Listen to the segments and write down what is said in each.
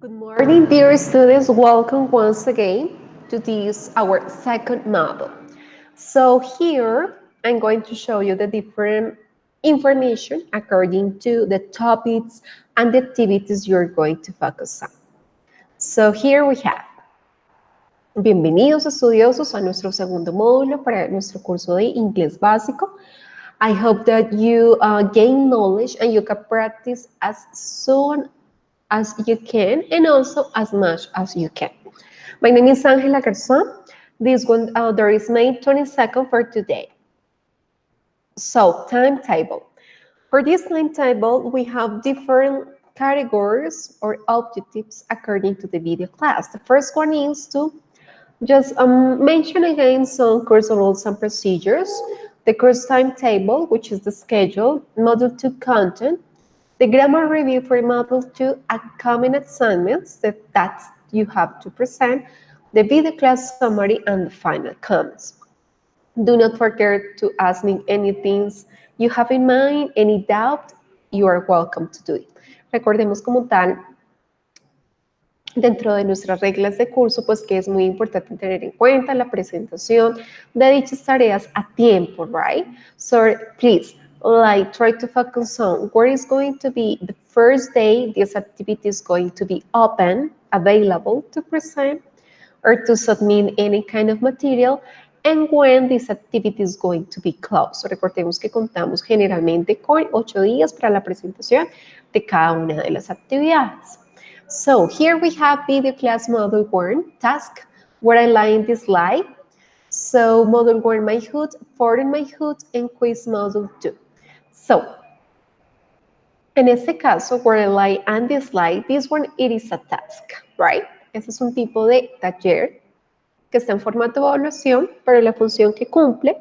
Good morning, dear students. Welcome once again to this, our second model. So here, I'm going to show you the different information according to the topics and the activities you're going to focus on. So here we have, bienvenidos estudiosos a nuestro segundo módulo para nuestro curso de inglés básico. I hope that you gain knowledge and you can practice as soon as you can and also as much as you can. My name is Angela Garzón. This one, there is May 22nd for today. So, timetable. For this timetable, we have different categories or objectives according to the video class. The first one is to just mention again some course rules and procedures, the course timetable, which is the schedule, Module 2 content, the grammar review for Module 2, upcoming assignments that you have to present, the video class summary, and the final comments. Do not forget to ask me anything you have in mind, any doubt, you are welcome to do it. Recordemos como tal, dentro de nuestras reglas de curso, pues que es muy importante tener en cuenta la presentación de dichas tareas a tiempo, right? So please, like, try to focus on where is going to be the first day this activity is going to be open, available to present or to submit any kind of material, and when this activity is going to be closed. So, recordemos que contamos generalmente con 8 días para la presentación de cada una de las actividades. So here we have video class model 1 task, where I line this slide. So model 1 my hood, foreign my hood, and quiz model 2. So en este caso, where I lie and this slide, this one it is a task, right? Ese es un tipo de taller que está en formato de evaluación, pero la función que cumple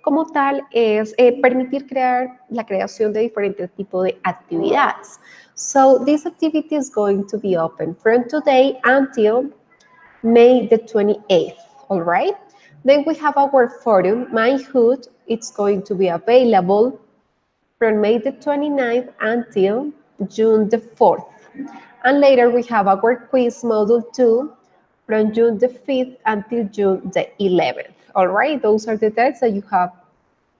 como tal es permitir crear la creación de diferentes tipos de actividades. So this activity is going to be open from today until May the 28th, all right? Then we have our forum, My Hood. It's going to be available from May the 29th until June the 4th. And later we have our quiz module 2 from June the 5th until June the 11th. All right, those are the dates that you have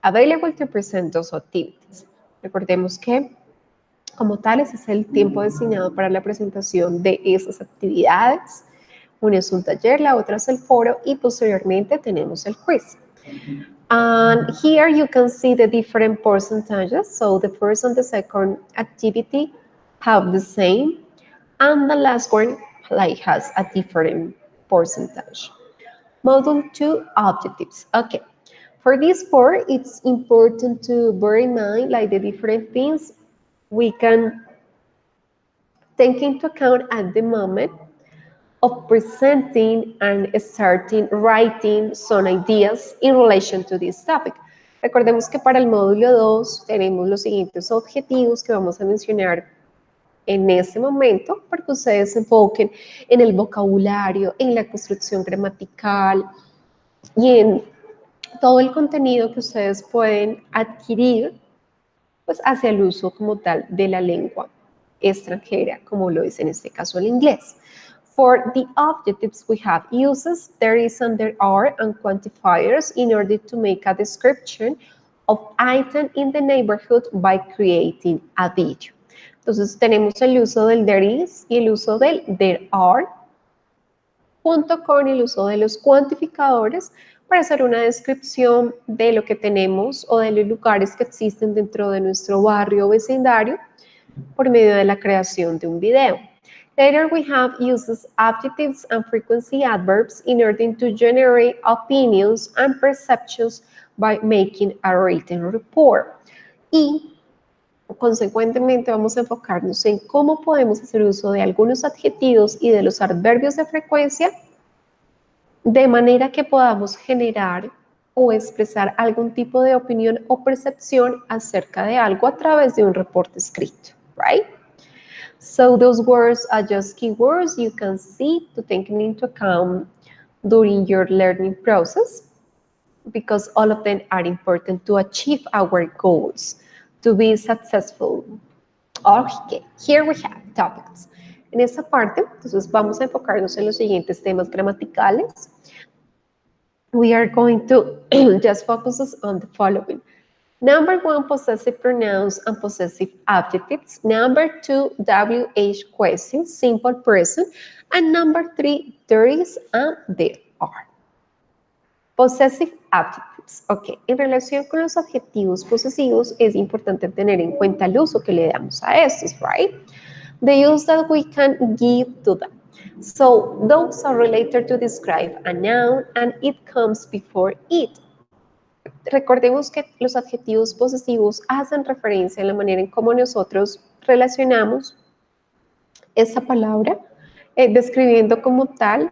available to present those activities. Recordemos que, como tal, ese es el tiempo designado para la presentación de esas actividades. Una es un taller, la otra es el foro y posteriormente tenemos el quiz. And here you can see the different percentages. So the first and the second activity have the same, and the last one like has a different percentage. Module 2 objectives. Okay. For this part, it's important to bear in mind like the different things we can take into account at the moment of presenting and starting writing some ideas in relation to this topic. Recordemos que para el módulo 2 tenemos los siguientes objetivos que vamos a mencionar en este momento para que ustedes se enfoquen en el vocabulario, en la construcción gramatical y en todo el contenido que ustedes pueden adquirir pues hacia el uso como tal de la lengua extranjera, como lo es en este caso el inglés. For the objectives, we have uses, there is and there are, and quantifiers in order to make a description of item in the neighborhood by creating a video. Entonces tenemos el uso del there is y el uso del there are, junto con el uso de los cuantificadores para hacer una descripción de lo que tenemos o de los lugares que existen dentro de nuestro barrio o vecindario por medio de la creación de un video. Later, we have uses, adjectives, and frequency adverbs in order to generate opinions and perceptions by making a written report. Y, consecuentemente, vamos a enfocarnos en cómo podemos hacer uso de algunos adjetivos y de los adverbios de frecuencia de manera que podamos generar o expresar algún tipo de opinión o percepción acerca de algo a través de un reporte escrito, right? So those words are just keywords you can see to take into account during your learning process because all of them are important to achieve our goals, to be successful. Okay, here we have topics. En esta parte, entonces vamos a enfocarnos en los siguientes temas gramaticales. We are going to just focus on the following. Number 1, possessive pronouns and possessive adjectives. Number 2, WH questions, simple present. And number 3, there is and there are. Possessive adjectives. Ok, en relación con los adjetivos posesivos es importante tener en cuenta el uso que le damos a estos, right? The use that we can give to them. So, those are related to describe a noun and it comes before it. Recordemos que los adjetivos posesivos hacen referencia a la manera en cómo nosotros relacionamos esa palabra, describiendo como tal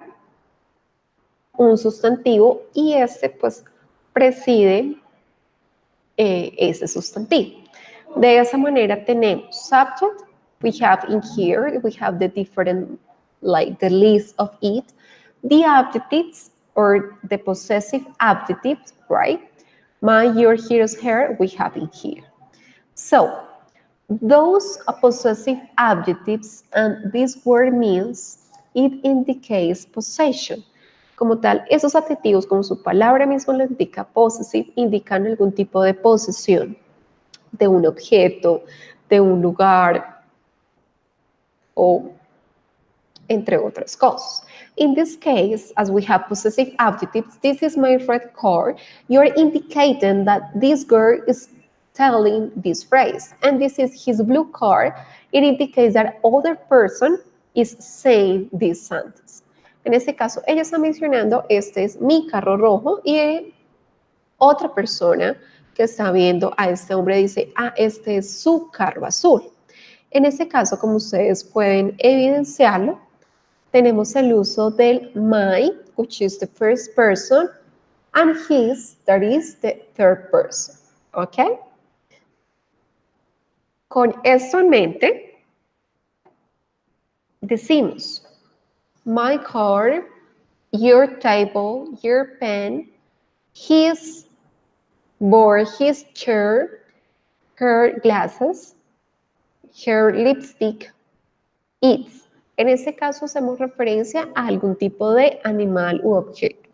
un sustantivo y este pues preside ese sustantivo. De esa manera tenemos subject, we have in here, we have the different, like the list of it, the adjectives or the possessive adjectives, right? My, your, his, her, we have in here. So, those possessive adjectives and this word means, it indicates possession. Como tal, esos adjetivos, como su palabra mismo lo indica, possessive, indican algún tipo de posesión de un objeto, de un lugar o entre otras cosas. In this case, as we have possessive adjectives, this is my red car, you're indicating that this girl is telling this phrase, and this is his blue car, it indicates that other person is saying this sentence. En este caso, ella está mencionando, este es mi carro rojo, y otra persona que está viendo a este hombre dice, ah, este es su carro azul. En este caso, como ustedes pueden evidenciarlo, tenemos el uso del my, which is the first person, and his, that is the third person. ¿Ok? Con esto en mente, decimos, my car, your table, your pen, his board, his chair, her glasses, her lipstick, its. En este caso hacemos referencia a algún tipo de animal u objeto.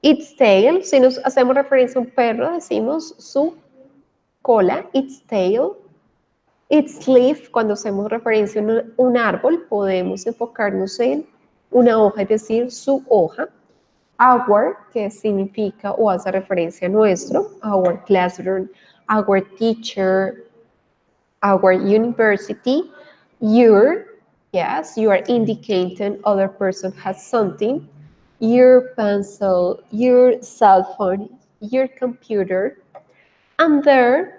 Its tail, si nos hacemos referencia a un perro, decimos su cola, its tail. Its leaf, cuando hacemos referencia a un árbol, podemos enfocarnos en una hoja, es decir, su hoja. Our, que significa o hace referencia a nuestro, our classroom, our teacher, our university. Your, yes, you are indicating other person has something. Your pencil, your cell phone, your computer, and their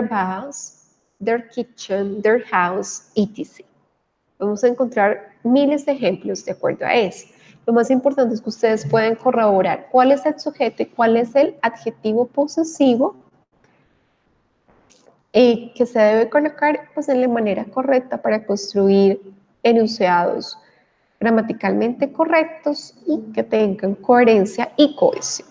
bus, their kitchen, their house, etc. Vamos a encontrar miles de ejemplos de acuerdo a eso. Lo más importante es que ustedes puedan corroborar cuál es el sujeto y cuál es el adjetivo posesivo que se debe colocar pues, en la manera correcta para construir enunciados gramaticalmente correctos y que tengan coherencia y cohesión.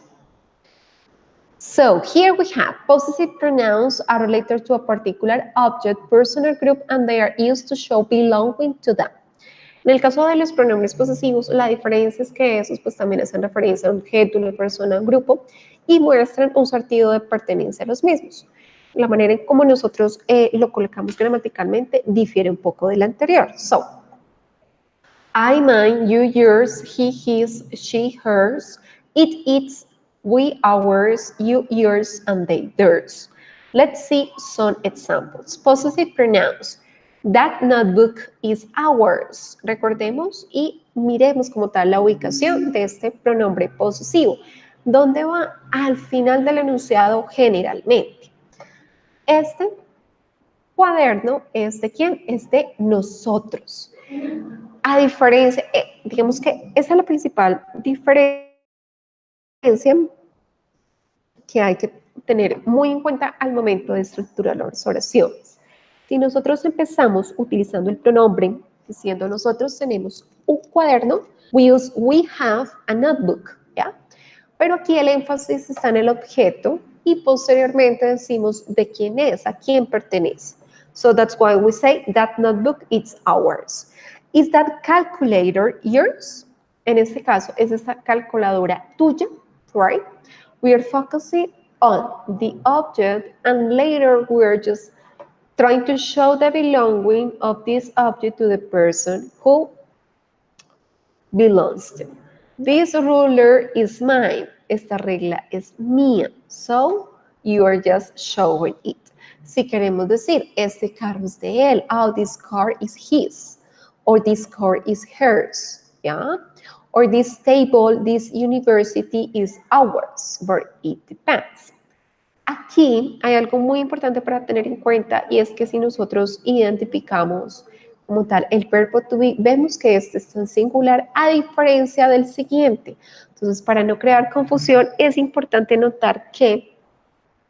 So, here we have possessive pronouns are related to a particular object, person, or group, and they are used to show belonging to them. En el caso de los pronombres posesivos, la diferencia es que esos pues también hacen referencia a un objeto, una persona, un grupo, y muestran un sentido de pertenencia a los mismos. La manera en cómo nosotros lo colocamos gramaticalmente difiere un poco del anterior. So, I, mine, you, yours, he, his, she, hers, it, its, we, ours, you, yours, and they, theirs. Let's see some examples. Possessive pronouns. That notebook is ours. Recordemos y miremos como tal la ubicación de este pronombre posesivo. ¿Dónde va? Al final del enunciado generalmente. Este cuaderno es de quién? Es de nosotros. A diferencia, digamos que esa es la principal diferencia que hay que tener muy en cuenta al momento de estructurar las oraciones. Si nosotros empezamos utilizando el pronombre, diciendo nosotros tenemos un cuaderno, we have a notebook, ¿ya? Pero aquí el énfasis está en el objeto y posteriormente decimos de quién es, a quién pertenece. So that's why we say that notebook is ours. Is that calculator yours? En este caso, ¿es esta calculadora tuya? Right? We are focusing on the object, and later we are just trying to show the belonging of this object to the person who belongs to. This ruler is mine. Esta regla es mía. So, you are just showing it. Si queremos decir, este carro es de él. Oh, this car is his. Or this car is hers. Yeah? Or this table, this university is ours. But it depends. Aquí hay algo muy importante para tener en cuenta y es que si nosotros identificamos como tal el verbo to be, vemos que este está en singular a diferencia del siguiente. Entonces, para no crear confusión, es importante notar que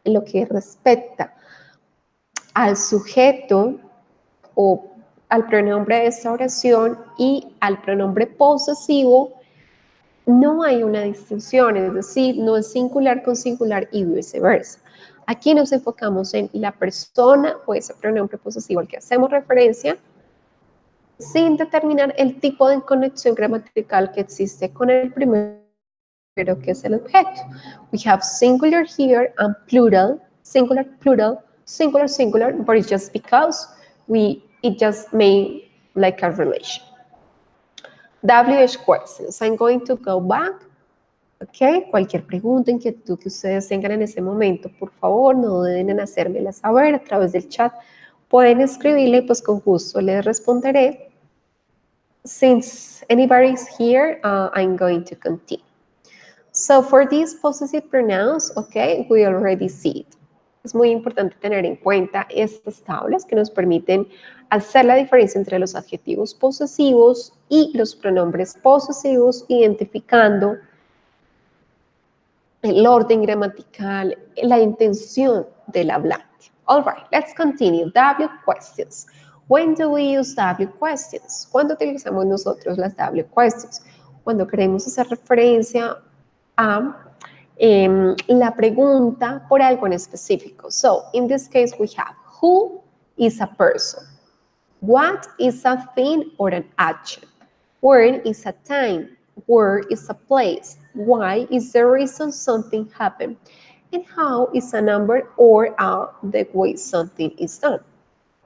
en lo que respecta al sujeto o al pronombre de esta oración y al pronombre posesivo, no hay una distinción, es decir, no es singular con singular y viceversa. Aquí nos enfocamos en la persona o ese pronombre posesivo al que hacemos referencia, sin determinar el tipo de conexión gramatical que existe con el primero, que es el objeto. We have singular here and plural, singular, plural, singular, singular, but it's just because it just made like a relation. WH questions. I'm going to go back. Ok, cualquier pregunta, inquietud que ustedes tengan en ese momento, por favor, no duden en hacérmela saber a través del chat. Pueden escribirle y pues con gusto les responderé. Since anybody is here, I'm going to continue. So for these possessive pronouns, okay, we already see it. Es muy importante tener en cuenta estas tablas que nos permiten hacer la diferencia entre los adjetivos posesivos y los pronombres posesivos, identificando el orden gramatical, la intención del hablante. All right, let's continue. W questions. When do we use W questions? ¿Cuándo utilizamos nosotros las W questions? Cuando queremos hacer referencia a la pregunta por algo en específico. So, in this case, we have who is a person? What is a thing or an action? When is a time? Where is a place? Why is the reason something happened? And how is a number or the way something is done?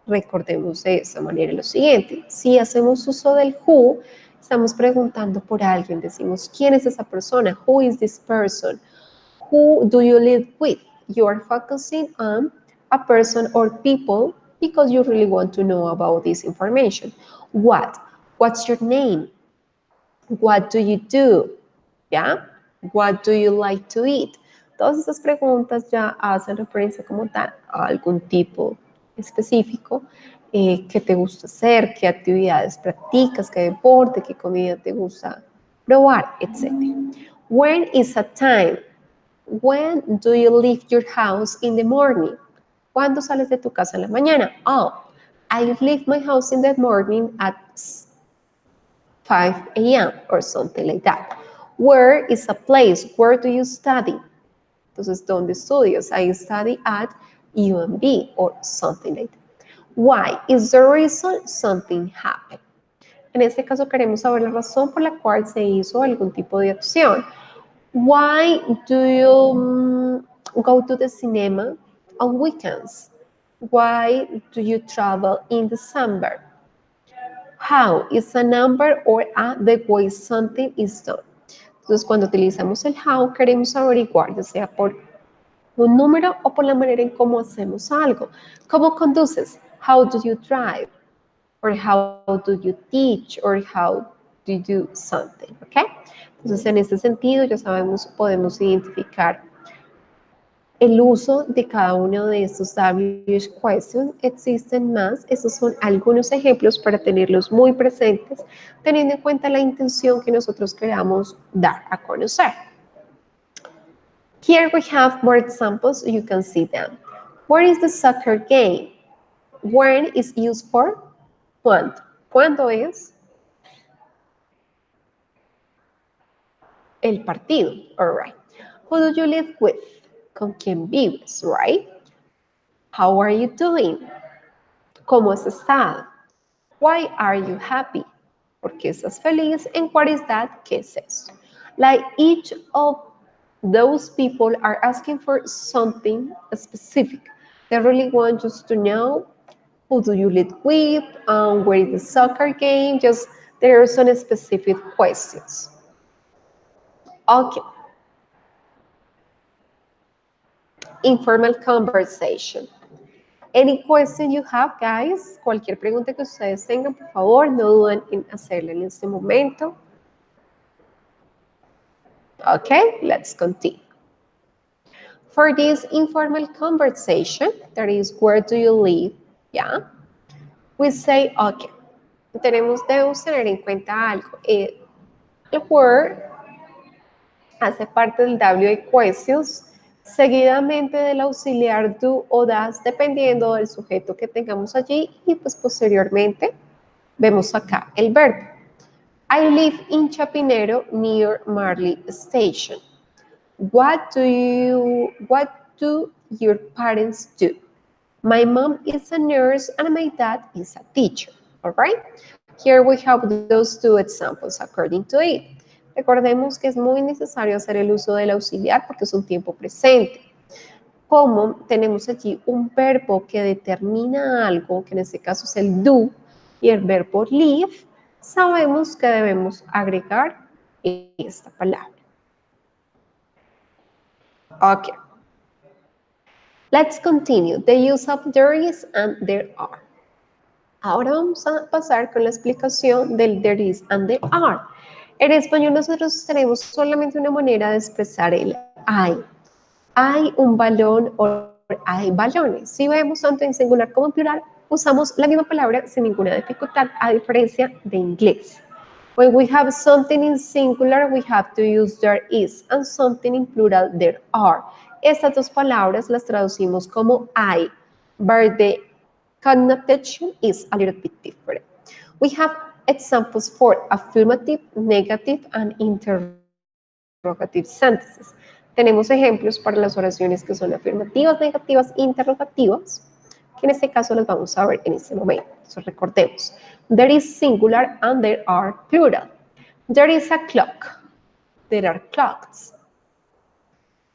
Recordemos de esta manera lo siguiente. Si hacemos uso del who, estamos preguntando por alguien. Decimos, ¿quién es esa persona? Who is this person? Who do you live with? You are focusing on a person or people because you really want to know about this information. What? What's your name? What do you do? ¿Ya? What do you like to eat? Todas estas preguntas ya hacen referencia como tal a algún tipo específico que te gusta hacer, qué actividades practicas, qué deporte, qué comida te gusta probar, etc. When is a time? When do you leave your house in the morning? ¿Cuándo sales de tu casa en la mañana? Oh, I leave my house in the morning at 5 a.m. or something like that. Where is a place? Where do you study? Entonces, ¿dónde estudias? I study at UMB or something like that. Why? Is the reason something happened? En este caso queremos saber la razón por la cual se hizo algún tipo de acción. Why do you go to the cinema on weekends? Why do you travel in December? How is a number or the way something is done. Entonces, cuando utilizamos el how, queremos averiguar, ya sea por un número o por la manera en cómo hacemos algo. ¿Cómo conduces? How do you drive? Or how do you teach? Or how do you do something? ¿Ok? Entonces, en este sentido, ya sabemos, podemos identificar el uso de cada uno de estos WH questions. Existen más, estos son algunos ejemplos para tenerlos muy presentes, teniendo en cuenta la intención que nosotros queramos dar a conocer. Here we have more examples, you can see them. Where is the soccer game? When is used for? ¿Cuándo? ¿Cuándo es? El partido, all right. Who do you live with? ¿Con quién vives, right? How are you doing? ¿Cómo has estado? Why are you happy? ¿Por qué estás feliz? And what is that? ¿Qué es eso? Like each of those people are asking for something specific. They really want just to know who do you live with, where is the soccer game, just there are some specific questions. Okay. Informal conversation. Any question you have, guys? Cualquier pregunta que ustedes tengan, por favor, no duden en hacerla en este momento. Okay, let's continue. For this informal conversation, that is, where do you live? Yeah, we say, okay. Debemos tener en cuenta algo. El where hace parte del W questions, seguidamente del auxiliar do o das, dependiendo del sujeto que tengamos allí, y pues posteriormente vemos acá el verbo. I live in Chapinero near Marley Station. What do your parents do? My mom is a nurse and my dad is a teacher. All right? Here we have those two examples according to it. Recordemos que es muy necesario hacer el uso del auxiliar porque es un tiempo presente. Como tenemos allí un verbo que determina algo, que en este caso es el do, y el verbo live, sabemos que debemos agregar esta palabra. Okay. Let's continue. The use of there is and there are. Ahora vamos a pasar con la explicación del there is and there are. En español nosotros tenemos solamente una manera de expresar el hay. Hay un balón o hay balones. Si vemos tanto en singular como en plural, usamos la misma palabra sin ninguna dificultad, a diferencia de inglés. When we have something in singular, we have to use there is, and something in plural, there are. Estas dos palabras las traducimos como hay, but the connotation is a little bit different. We have examples for affirmative, negative, and interrogative sentences. Tenemos ejemplos para las oraciones que son afirmativas, negativas, interrogativas, que en este caso los vamos a ver en este momento. Entonces recordemos, there is singular and there are plural. There is a clock. There are clocks.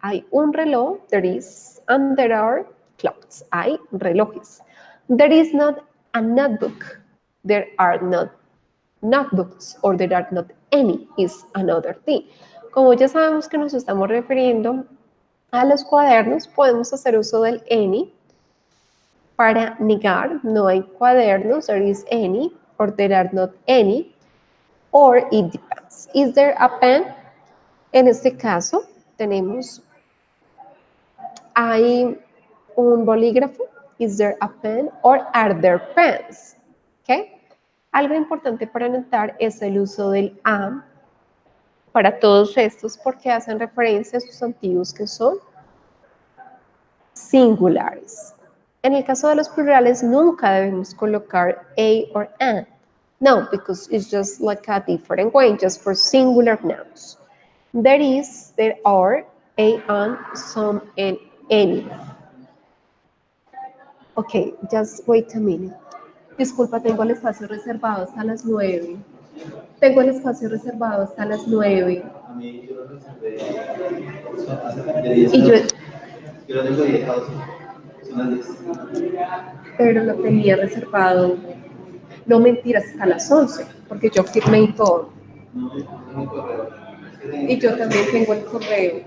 Hay un reloj, there is, and there are clocks. Hay relojes. There is not a notebook. There are not notebooks, or there are not any, is another thing. Como ya sabemos que nos estamos refiriendo a los cuadernos, podemos hacer uso del any para negar, no hay cuadernos, there is any, or there are not any, or it depends. Is there a pen? En este caso, tenemos, hay un bolígrafo, is there a pen, or are there pens? ¿Okay? Algo importante para notar es el uso del am para todos estos porque hacen referencia a sustantivos que son singulares. En el caso de los plurales nunca debemos colocar a or an. No, because it's just like a different way, just for singular nouns. There is, there are, a, an, some, and any. Okay, just wait a minute. Disculpa, tengo el espacio reservado hasta las 9. Tengo el espacio reservado hasta las 9. A mí yo lo reservé hace 10 minutos. Yo lo tengo 10 a 12. Son las 10. Pero lo tenía reservado. No mentiras, hasta las 11, porque yo firmé y todo. No, tengo el correo. Y yo también tengo el correo.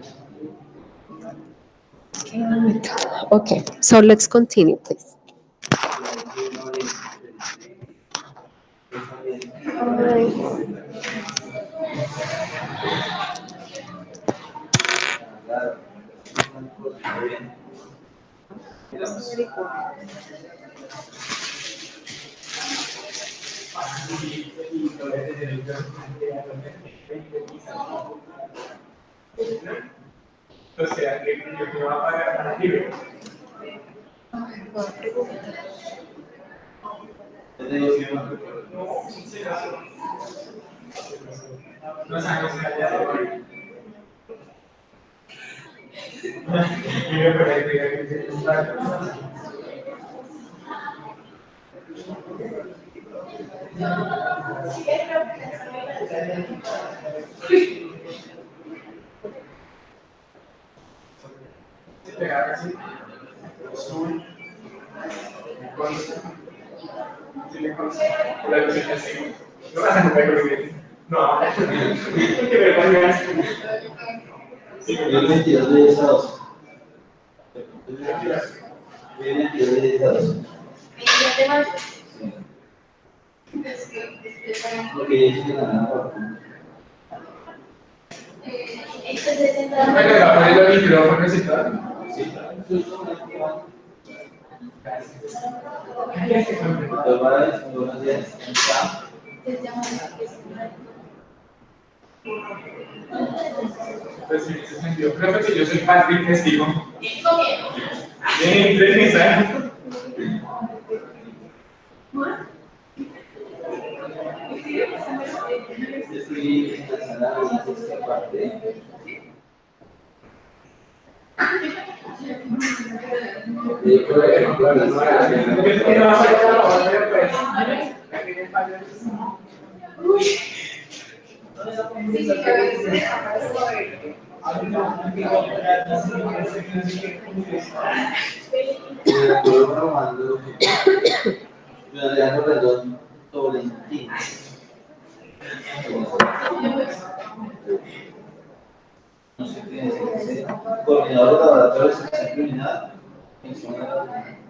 Okay, so let's continue, please. O sea, que yo va a pagar para ti. No sabemos si la No, qué vergüenza. El 22 de Estados. El 22 de Estados. Porque es que ganaba. Bueno, va a poner los micrófonos y todo. Sí. Buenos días. Pues en ese sentido, creo que yo soy parte y testigo. Bien, tres mensajes. Estoy interesada en esta parte. Coordinador de laboratorios de acción criminal en zona